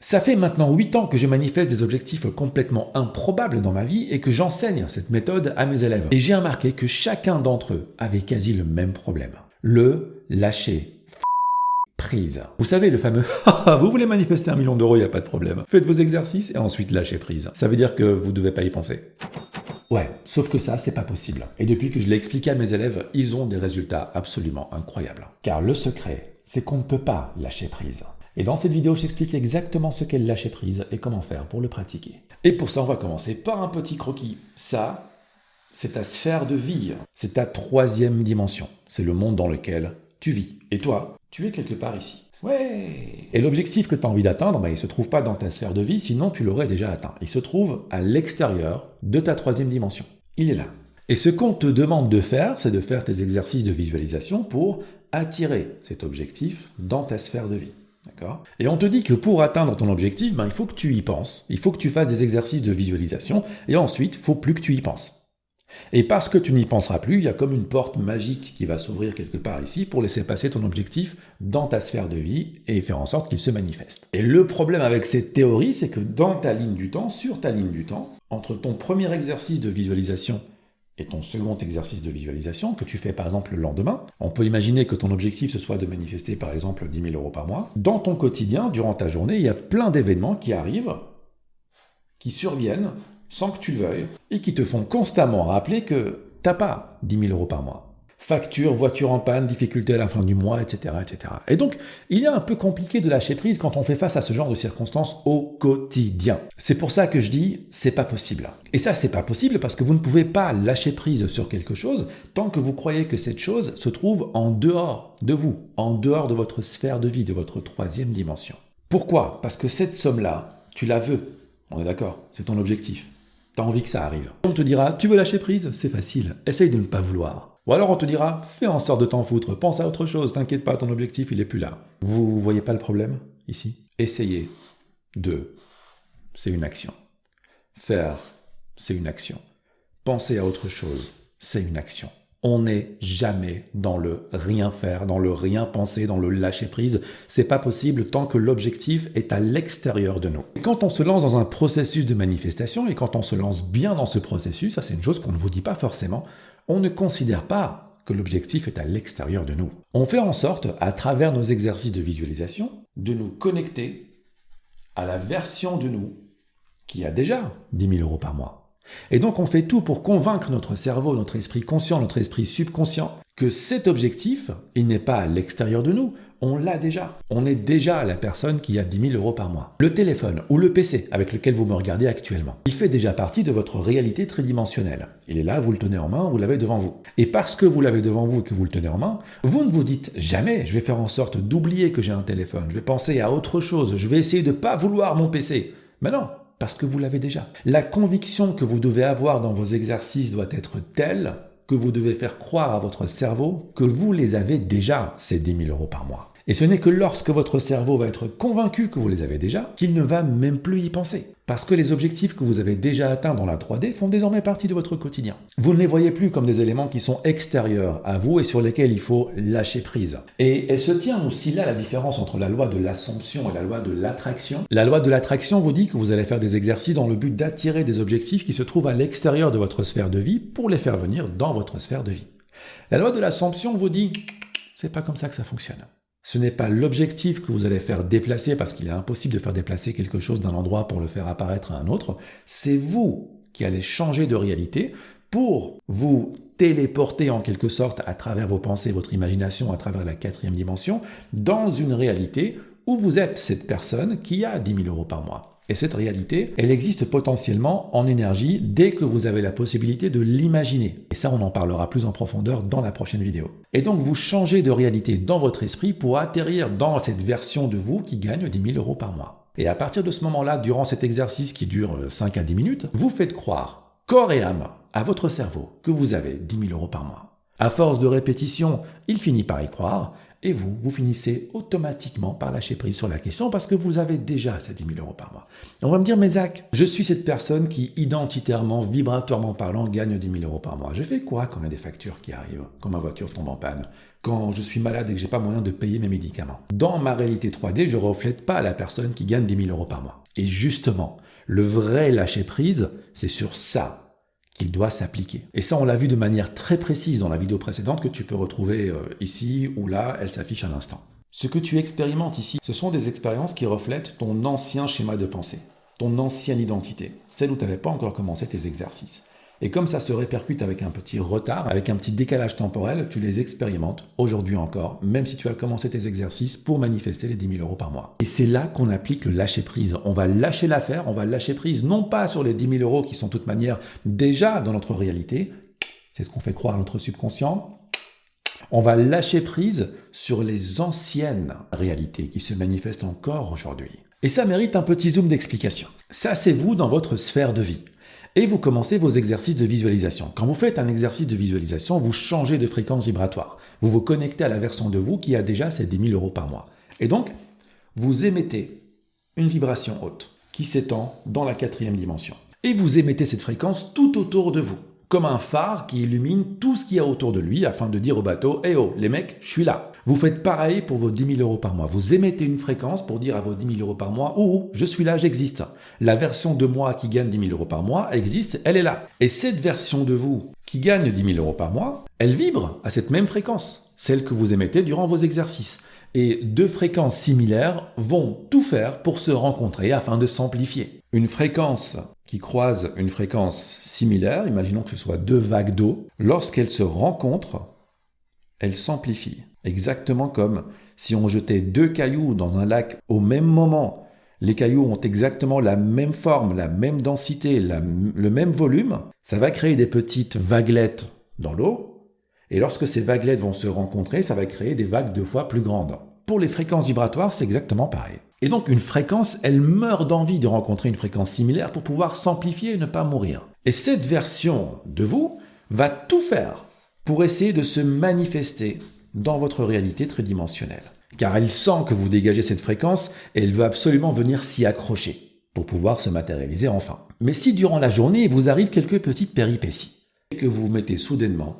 Ça fait maintenant 8 ans que je manifeste des objectifs complètement improbables dans ma vie et que j'enseigne cette méthode à mes élèves. Et j'ai remarqué que chacun d'entre eux avait quasi le même problème. Le lâcher prise. Vous savez, le fameux « vous voulez manifester 1 million d'euros, il n'y a pas de problème. Faites vos exercices et ensuite lâchez prise ». Ça veut dire que vous ne devez pas y penser. Ouais, sauf que ça, c'est pas possible. Et depuis que je l'ai expliqué à mes élèves, ils ont des résultats absolument incroyables. Car le secret, c'est qu'on ne peut pas lâcher prise. Et dans cette vidéo, je t'explique exactement ce qu'est le lâcher prise et comment faire pour le pratiquer. Et pour ça, on va commencer par un petit croquis. Ça, c'est ta sphère de vie. C'est ta 3e dimension. C'est le monde dans lequel tu vis. Et toi, tu es quelque part ici. Ouais. Et l'objectif que tu as envie d'atteindre, il ne se trouve pas dans ta sphère de vie, sinon tu l'aurais déjà atteint. Il se trouve à l'extérieur de ta 3e dimension. Il est là. Et ce qu'on te demande de faire, c'est de faire tes exercices de visualisation pour attirer cet objectif dans ta sphère de vie. D'accord ? Et on te dit que pour atteindre ton objectif, il faut que tu y penses. Il faut que tu fasses des exercices de visualisation. Et ensuite, il ne faut plus que tu y penses. Et parce que tu n'y penseras plus, il y a comme une porte magique qui va s'ouvrir quelque part ici pour laisser passer ton objectif dans ta sphère de vie et faire en sorte qu'il se manifeste. Et le problème avec cette théorie, c'est que dans ta ligne du temps, sur ta ligne du temps, entre ton premier exercice de visualisation et ton second exercice de visualisation que tu fais par exemple le lendemain, on peut imaginer que ton objectif ce soit de manifester par exemple 10 000 euros par mois. Dans ton quotidien, durant ta journée, il y a plein d'événements qui arrivent, qui surviennent, sans que tu le veuilles, et qui te font constamment rappeler que t'as pas 10 000 euros par mois. Facture, voiture en panne, difficulté à la fin du mois, etc., etc. Et donc, il est un peu compliqué de lâcher prise quand on fait face à ce genre de circonstances au quotidien. C'est pour ça que je dis, c'est pas possible. Et ça, c'est pas possible parce que vous ne pouvez pas lâcher prise sur quelque chose tant que vous croyez que cette chose se trouve en dehors de vous, en dehors de votre sphère de vie, de votre 3e dimension. Pourquoi ? Parce que cette somme-là, tu la veux. On est d'accord, c'est ton objectif. T'as envie que ça arrive. On te dira, tu veux lâcher prise ? C'est facile, essaye de ne pas vouloir. Ou alors on te dira, fais en sorte de t'en foutre, pense à autre chose, t'inquiète pas, ton objectif il est plus là. Vous voyez pas le problème ici ? Essayez de, c'est une action. Faire, c'est une action. Penser à autre chose, c'est une action. On n'est jamais dans le rien faire, dans le rien penser, dans le lâcher prise. C'est pas possible tant que l'objectif est à l'extérieur de nous. Et quand on se lance dans un processus de manifestation et quand on se lance bien dans ce processus, ça c'est une chose qu'on ne vous dit pas forcément, on ne considère pas que l'objectif est à l'extérieur de nous. On fait en sorte, à travers nos exercices de visualisation, de nous connecter à la version de nous qui a déjà 10 000 euros par mois. Et donc on fait tout pour convaincre notre cerveau, notre esprit conscient, notre esprit subconscient que cet objectif, il n'est pas à l'extérieur de nous, on l'a déjà. On est déjà la personne qui a 10 000 euros par mois. Le téléphone ou le PC avec lequel vous me regardez actuellement, il fait déjà partie de votre réalité tridimensionnelle. Il est là, vous le tenez en main, vous l'avez devant vous. Et parce que vous l'avez devant vous et que vous le tenez en main, vous ne vous dites jamais, je vais faire en sorte d'oublier que j'ai un téléphone, je vais penser à autre chose, je vais essayer de ne pas vouloir mon PC. Mais non, parce que vous l'avez déjà. La conviction que vous devez avoir dans vos exercices doit être telle que vous devez faire croire à votre cerveau que vous les avez déjà, ces 10 000 euros par mois. Et ce n'est que lorsque votre cerveau va être convaincu que vous les avez déjà, qu'il ne va même plus y penser. Parce que les objectifs que vous avez déjà atteints dans la 3D font désormais partie de votre quotidien. Vous ne les voyez plus comme des éléments qui sont extérieurs à vous et sur lesquels il faut lâcher prise. Et elle se tient aussi là la différence entre la loi de l'assomption et la loi de l'attraction. La loi de l'attraction vous dit que vous allez faire des exercices dans le but d'attirer des objectifs qui se trouvent à l'extérieur de votre sphère de vie pour les faire venir dans votre sphère de vie. La loi de l'assomption vous dit c'est pas comme ça que ça fonctionne. Ce n'est pas l'objectif que vous allez faire déplacer parce qu'il est impossible de faire déplacer quelque chose d'un endroit pour le faire apparaître à un autre. C'est vous qui allez changer de réalité pour vous téléporter en quelque sorte à travers vos pensées, votre imagination, à travers la 4e dimension, dans une réalité où vous êtes cette personne qui a 10 000 euros par mois. Et cette réalité, elle existe potentiellement en énergie dès que vous avez la possibilité de l'imaginer. Et ça, on en parlera plus en profondeur dans la prochaine vidéo. Et donc, vous changez de réalité dans votre esprit pour atterrir dans cette version de vous qui gagne 10 000 euros par mois. Et à partir de ce moment-là, durant cet exercice qui dure 5 à 10 minutes, vous faites croire, corps et âme, à votre cerveau que vous avez 10 000 euros par mois. À force de répétition, il finit par y croire. Et vous finissez automatiquement par lâcher prise sur la question parce que vous avez déjà ces 10 000 euros par mois. On va me dire, mais Zach, je suis cette personne qui, identitairement, vibratoirement parlant, gagne 10 000 euros par mois. Je fais quoi quand il y a des factures qui arrivent, quand ma voiture tombe en panne, quand je suis malade et que j'ai pas moyen de payer mes médicaments? Dans ma réalité 3D, je ne reflète pas la personne qui gagne 10 000 euros par mois. Et justement, le vrai lâcher prise, c'est sur ça qu'il doit s'appliquer. Et ça, on l'a vu de manière très précise dans la vidéo précédente que tu peux retrouver ici ou là, elle s'affiche à l'instant. Ce que tu expérimentes ici, ce sont des expériences qui reflètent ton ancien schéma de pensée, ton ancienne identité, celle où tu n'avais pas encore commencé tes exercices. Et comme ça se répercute avec un petit retard, avec un petit décalage temporel, tu les expérimentes aujourd'hui encore, même si tu as commencé tes exercices pour manifester les 10 000 euros par mois. Et c'est là qu'on applique le lâcher-prise. On va lâcher l'affaire, on va lâcher prise, non pas sur les 10 000 euros qui sont de toute manière déjà dans notre réalité, c'est ce qu'on fait croire à notre subconscient. On va lâcher prise sur les anciennes réalités qui se manifestent encore aujourd'hui. Et ça mérite un petit zoom d'explication. Ça, c'est vous dans votre sphère de vie. Et vous commencez vos exercices de visualisation. Quand vous faites un exercice de visualisation, vous changez de fréquence vibratoire. Vous vous connectez à la version de vous qui a déjà ces 10 000 euros par mois. Et donc, vous émettez une vibration haute qui s'étend dans la 4e dimension. Et vous émettez cette fréquence tout autour de vous, comme un phare qui illumine tout ce qu'il y a autour de lui afin de dire au bateau « Eh oh, les mecs, je suis là !» Vous faites pareil pour vos 10 000 euros par mois. Vous émettez une fréquence pour dire à vos 10 000 euros par mois « Oh, je suis là, j'existe !» La version de moi qui gagne 10 000 euros par mois existe, elle est là. Et cette version de vous qui gagne 10 000 euros par mois, elle vibre à cette même fréquence, celle que vous émettez durant vos exercices. Et deux fréquences similaires vont tout faire pour se rencontrer afin de s'amplifier. Une fréquence qui croise une fréquence similaire, imaginons que ce soit deux vagues d'eau, lorsqu'elles se rencontrent, elles s'amplifient. Exactement comme si on jetait deux cailloux dans un lac au même moment. Les cailloux ont exactement la même forme, la même densité, le même volume. Ça va créer des petites vaguelettes dans l'eau. Et lorsque ces vaguelettes vont se rencontrer, ça va créer des vagues 2 fois plus grandes. Pour les fréquences vibratoires, c'est exactement pareil. Et donc une fréquence, elle meurt d'envie de rencontrer une fréquence similaire pour pouvoir s'amplifier et ne pas mourir. Et cette version de vous va tout faire pour essayer de se manifester dans votre réalité tridimensionnelle. Car elle sent que vous dégagez cette fréquence et elle veut absolument venir s'y accrocher pour pouvoir se matérialiser enfin. Mais si durant la journée, il vous arrive quelques petites péripéties et que vous vous mettez soudainement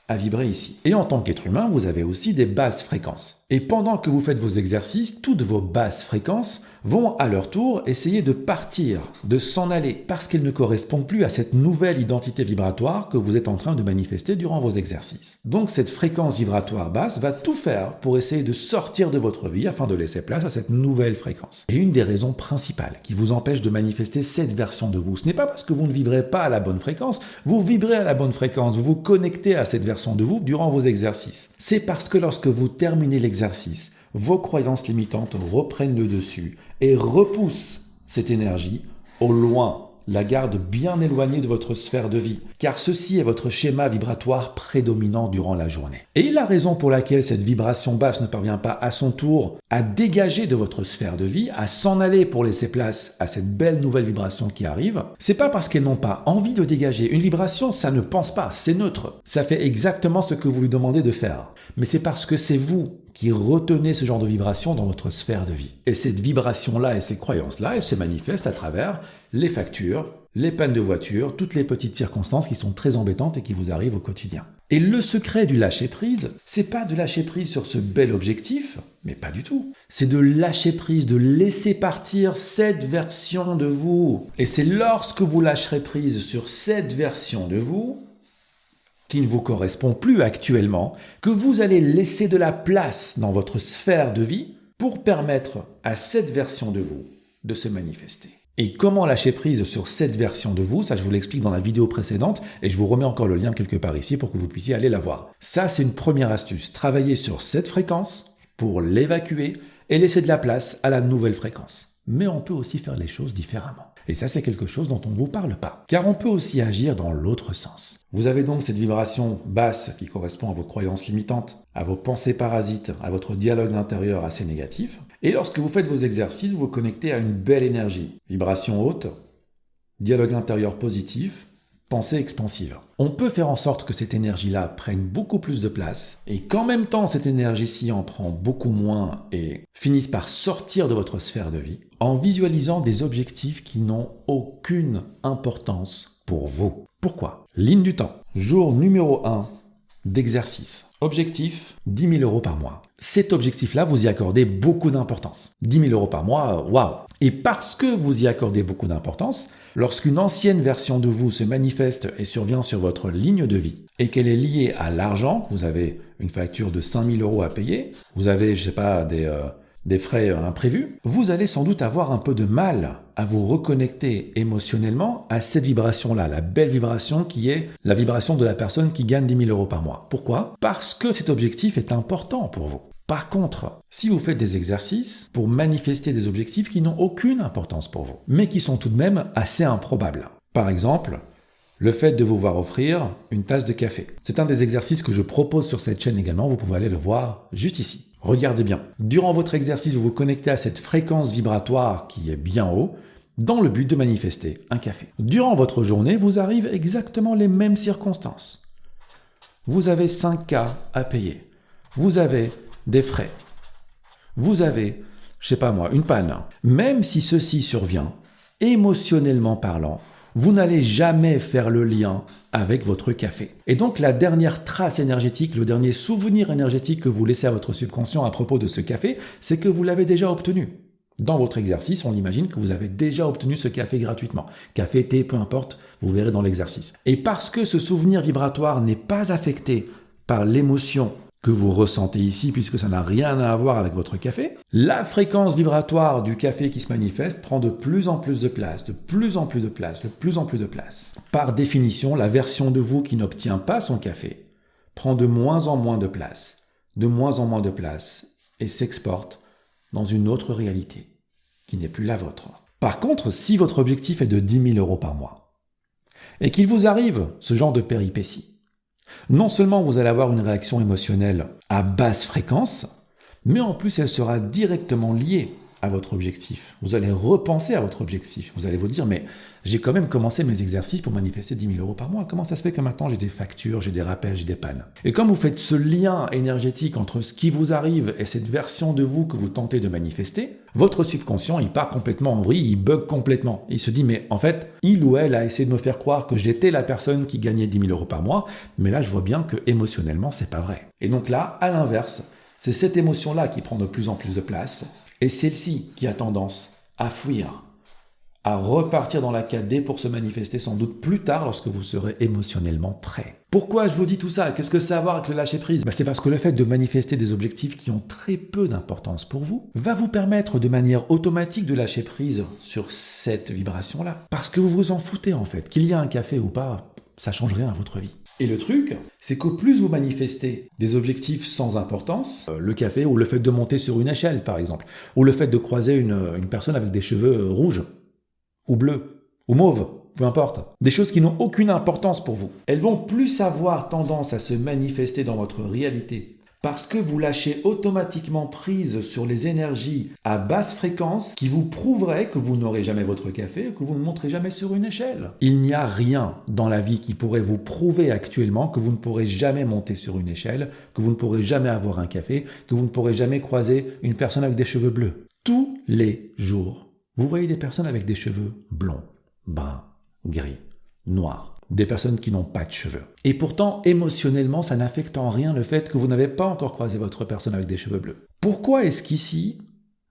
à vibrer ici. Et en tant qu'être humain, vous avez aussi des basses fréquences. Et pendant que vous faites vos exercices, toutes vos basses fréquences vont à leur tour essayer de partir, de s'en aller, parce qu'elles ne correspondent plus à cette nouvelle identité vibratoire que vous êtes en train de manifester durant vos exercices. Donc cette fréquence vibratoire basse va tout faire pour essayer de sortir de votre vie afin de laisser place à cette nouvelle fréquence. Et une des raisons principales qui vous empêche de manifester cette version de vous, ce n'est pas parce que vous ne vibrez pas à la bonne fréquence, vous vibrez à la bonne fréquence, vous vous connectez à cette version de vous durant vos exercices. C'est parce que lorsque vous terminez l'exercice, vos croyances limitantes reprennent le dessus et repoussent cette énergie au loin, la gardent bien éloignée de votre sphère de vie, car ceci est votre schéma vibratoire prédominant durant la journée. Et la raison pour laquelle cette vibration basse ne parvient pas à son tour à dégager de votre sphère de vie, à s'en aller pour laisser place à cette belle nouvelle vibration qui arrive, c'est pas parce qu'elles n'ont pas envie de dégager. Une vibration, ça ne pense pas, c'est neutre. Ça fait exactement ce que vous lui demandez de faire. Mais c'est parce que c'est vous qui retenez ce genre de vibration dans votre sphère de vie. Et cette vibration-là et ces croyances-là, elles se manifestent à travers les factures, les pannes de voiture, toutes les petites circonstances qui sont très embêtantes et qui vous arrivent au quotidien. Et le secret du lâcher-prise, c'est pas de lâcher prise sur ce bel objectif, mais pas du tout. C'est de lâcher prise, de laisser partir cette version de vous. Et c'est lorsque vous lâcherez prise sur cette version de vous, qui ne vous correspond plus actuellement, que vous allez laisser de la place dans votre sphère de vie pour permettre à cette version de vous de se manifester. Et comment lâcher prise sur cette version de vous, ça je vous l'explique dans la vidéo précédente et je vous remets encore le lien quelque part ici pour que vous puissiez aller la voir. Ça c'est une première astuce, travailler sur cette fréquence pour l'évacuer et laisser de la place à la nouvelle fréquence. Mais on peut aussi faire les choses différemment. Et ça, c'est quelque chose dont on ne vous parle pas. Car on peut aussi agir dans l'autre sens. Vous avez donc cette vibration basse qui correspond à vos croyances limitantes, à vos pensées parasites, à votre dialogue intérieur assez négatif. Et lorsque vous faites vos exercices, vous vous connectez à une belle énergie. Vibration haute, dialogue intérieur positif, pensée expansive. On peut faire en sorte que cette énergie-là prenne beaucoup plus de place et qu'en même temps, cette énergie-ci en prend beaucoup moins et finisse par sortir de votre sphère de vie en visualisant des objectifs qui n'ont aucune importance pour vous. Pourquoi? Ligne du temps. Jour numéro 1 d'exercice. Objectif, 10 000 € par mois. Cet objectif-là, vous y accordez beaucoup d'importance. 10 000 € par mois, waouh! Et parce que vous y accordez beaucoup d'importance, lorsqu'une ancienne version de vous se manifeste et survient sur votre ligne de vie et qu'elle est liée à l'argent, vous avez une facture de 5 000 € à payer, vous avez, je sais pas, des frais imprévus, vous allez sans doute avoir un peu de mal à vous reconnecter émotionnellement à cette vibration-là, la belle vibration qui est la vibration de la personne qui gagne 10 000 € par mois. Pourquoi? Parce que cet objectif est important pour vous. Par contre, si vous faites des exercices pour manifester des objectifs qui n'ont aucune importance pour vous, mais qui sont tout de même assez improbables. Par exemple, le fait de vous voir offrir une tasse de café. C'est un des exercices que je propose sur cette chaîne également, vous pouvez aller le voir juste ici. Regardez bien. Durant votre exercice, vous vous connectez à cette fréquence vibratoire qui est bien haut, dans le but de manifester un café. Durant votre journée, vous arrivent exactement les mêmes circonstances. Vous avez 5 cas à payer. Vous avez des frais. Vous avez, je sais pas moi, une panne. Même si ceci survient, émotionnellement parlant, vous n'allez jamais faire le lien avec votre café. Et donc la dernière trace énergétique, le dernier souvenir énergétique que vous laissez à votre subconscient à propos de ce café, c'est que vous l'avez déjà obtenu. Dans votre exercice, on imagine que vous avez déjà obtenu ce café gratuitement. Café, thé, peu importe, vous verrez dans l'exercice. Et parce que ce souvenir vibratoire n'est pas affecté par l'émotion que vous ressentez ici, puisque ça n'a rien à voir avec votre café, la fréquence vibratoire du café qui se manifeste prend de plus en plus de place, de plus en plus de place, de plus en plus de place. Par définition, la version de vous qui n'obtient pas son café prend de moins en moins de place, et s'exporte dans une autre réalité qui n'est plus la vôtre. Par contre, si votre objectif est de 10 000 € par mois et qu'il vous arrive ce genre de péripéties, non seulement vous allez avoir une réaction émotionnelle à basse fréquence, mais en plus elle sera directement liée à votre objectif. Vous allez repenser à votre objectif. Vous allez vous dire, mais j'ai quand même commencé mes exercices pour manifester 10 000 € par mois. Comment ça se fait que maintenant j'ai des factures, j'ai des rappels, j'ai des pannes? Et comme vous faites ce lien énergétique entre ce qui vous arrive et cette version de vous que vous tentez de manifester, votre subconscient, il part complètement en vrille, il bug complètement. Il se dit, mais en fait, il ou elle a essayé de me faire croire que j'étais la personne qui gagnait 10 000 € par mois, mais là, je vois bien que émotionnellement, c'est pas vrai. Et donc là, à l'inverse, c'est cette émotion-là qui prend de plus en plus de place, et celle-ci qui a tendance à fuir, à repartir dans la 4D pour se manifester sans doute plus tard lorsque vous serez émotionnellement prêt. Pourquoi je vous dis tout ça? Qu'est-ce que ça a à voir avec le lâcher-prise? C'est parce que le fait de manifester des objectifs qui ont très peu d'importance pour vous va vous permettre de manière automatique de lâcher prise sur cette vibration-là. Parce que vous vous en foutez en fait. Qu'il y ait un café ou pas, ça change rien à votre vie. Et le truc, c'est qu'au plus vous manifestez des objectifs sans importance, le café ou le fait de monter sur une échelle par exemple, ou le fait de croiser une personne avec des cheveux rouges, ou bleus, ou mauves, peu importe, des choses qui n'ont aucune importance pour vous, elles vont plus avoir tendance à se manifester dans votre réalité parce que vous lâchez automatiquement prise sur les énergies à basse fréquence qui vous prouveraient que vous n'aurez jamais votre café, que vous ne monterez jamais sur une échelle. Il n'y a rien dans la vie qui pourrait vous prouver actuellement que vous ne pourrez jamais monter sur une échelle, que vous ne pourrez jamais avoir un café, que vous ne pourrez jamais croiser une personne avec des cheveux bleus. Tous les jours, vous voyez des personnes avec des cheveux blonds, bruns, gris, noirs. Des personnes qui n'ont pas de cheveux. Et pourtant, émotionnellement, ça n'affecte en rien le fait que vous n'avez pas encore croisé votre personne avec des cheveux bleus. Pourquoi est-ce qu'ici,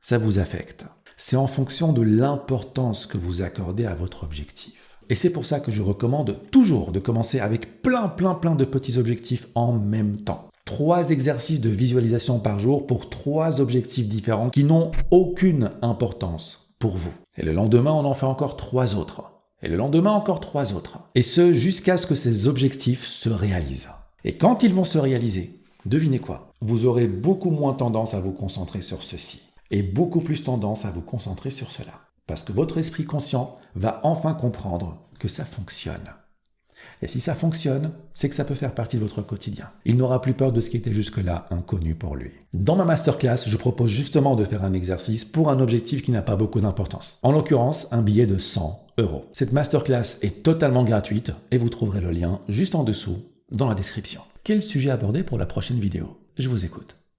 ça vous affecte? C'est en fonction de l'importance que vous accordez à votre objectif. Et c'est pour ça que je recommande toujours de commencer avec plein de petits objectifs en même temps. 3 exercices de visualisation par jour pour 3 objectifs différents qui n'ont aucune importance pour vous. Et le lendemain, on en fait encore 3 autres. Et le lendemain, encore 3 autres. Et ce, jusqu'à ce que ces objectifs se réalisent. Et quand ils vont se réaliser, devinez quoi? Vous aurez beaucoup moins tendance à vous concentrer sur ceci. Et beaucoup plus tendance à vous concentrer sur cela. Parce que votre esprit conscient va enfin comprendre que ça fonctionne. Et si ça fonctionne, c'est que ça peut faire partie de votre quotidien. Il n'aura plus peur de ce qui était jusque-là inconnu pour lui. Dans ma masterclass, je propose justement de faire un exercice pour un objectif qui n'a pas beaucoup d'importance. En l'occurrence, un billet de 100 €. Cette masterclass est totalement gratuite et vous trouverez le lien juste en dessous dans la description. Quel sujet aborder pour la prochaine vidéo? Je vous écoute.